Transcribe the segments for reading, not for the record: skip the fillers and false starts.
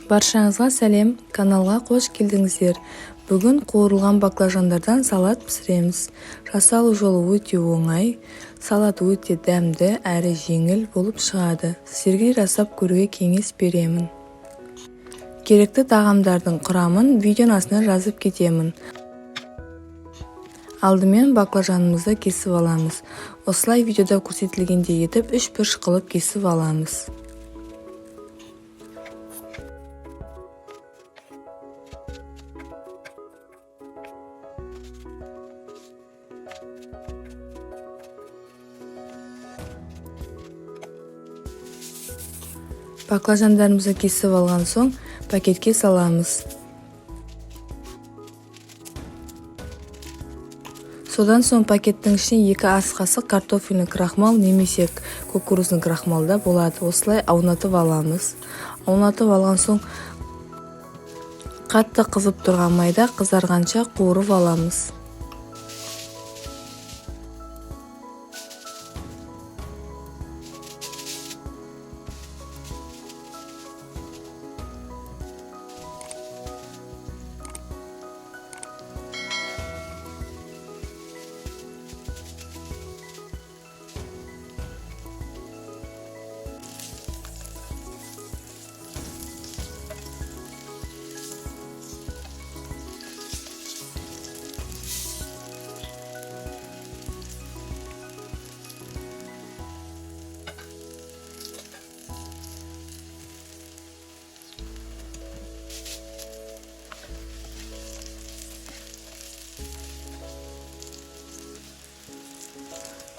Баршаңызға сәлем, каналға қош келдіңіздер. Бүгін қуырылған баклажандардан салат пісіреміз. Жасалу жолы өте оңай, салат өте дәмді әрі жеңіл болып шығады. Сіздерге жасап көруге кеңес беремін. Керекті тағамдардың құрамын видеоның астына жазып кетемін. Алдымен баклажанымызды кесіп аламыз. Осылай видеода көрсетілгендей етіп 3 бұрыш қылып кесіп аламыз. Баклажандарымызды кесіп алған соң пакетке саламыз. Содан соң пакеттің ішіне 2 ас қасық картофельный крахмал немесе кукурузный крахмалда болады. Осылай аунатып аламыз. Аунатып алған соң қатты қызып тұрған майда қызарғанша қуырып аламыз.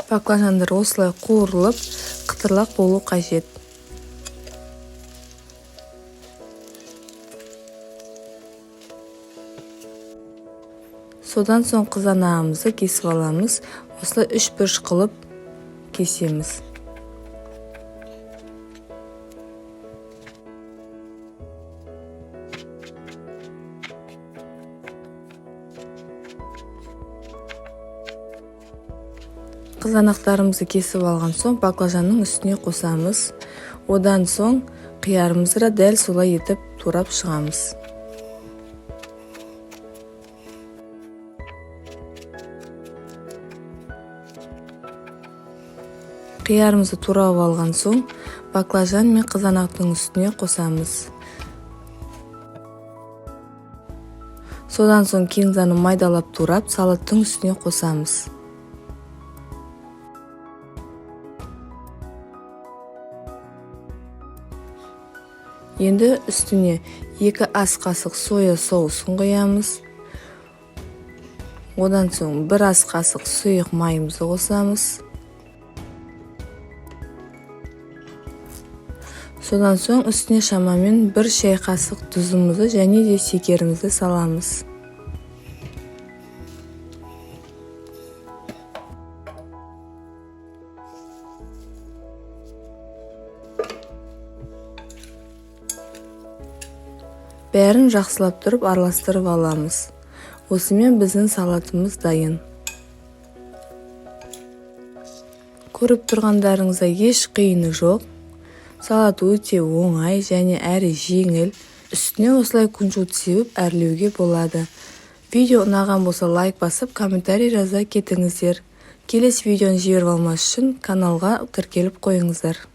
Баклажандар осылай қуырылып, қытырлақ болу қажет. Содан соң қызанағымызды кесіп аламыз. Осылай 3 бұрыш қылып кесеміз. Қызанақтарымызды кесіп алған соң баклажанның үстіне қосамыз. Одан соң қиярымызды да дәл солай етіп турап шығамыз. Қиярымызды турап алған соң баклажан мен қызанақтың үстіне қосамыз. Содан соң кинзаны майдалап турап салаттың үстіне қосамыз. Енді үстіне 2 ас қасық соя соусын қоямыз. Одан соң 1 ас қасық сұйық майымызды қосамыз. Содан соң үстіне шамамен 1 шай қасық тұзымызды және де шекерімізді саламыз. Бәрін жақсылап тұрып араластырып аламыз. Осымен біздің салатымыз дайын. Көріп тұрғандарыңызда еш қиыны жоқ. Салат өте оңай және әрі жеңіл. Үстіне осылай күнжіт сеуіп әрлеуге болады. Видео ұнаған болса лайк басып, комментарий жаза кетіңіздер. Келесі видеоны жіберіп алмас үшін каналға тіркеліп қойыңыздар.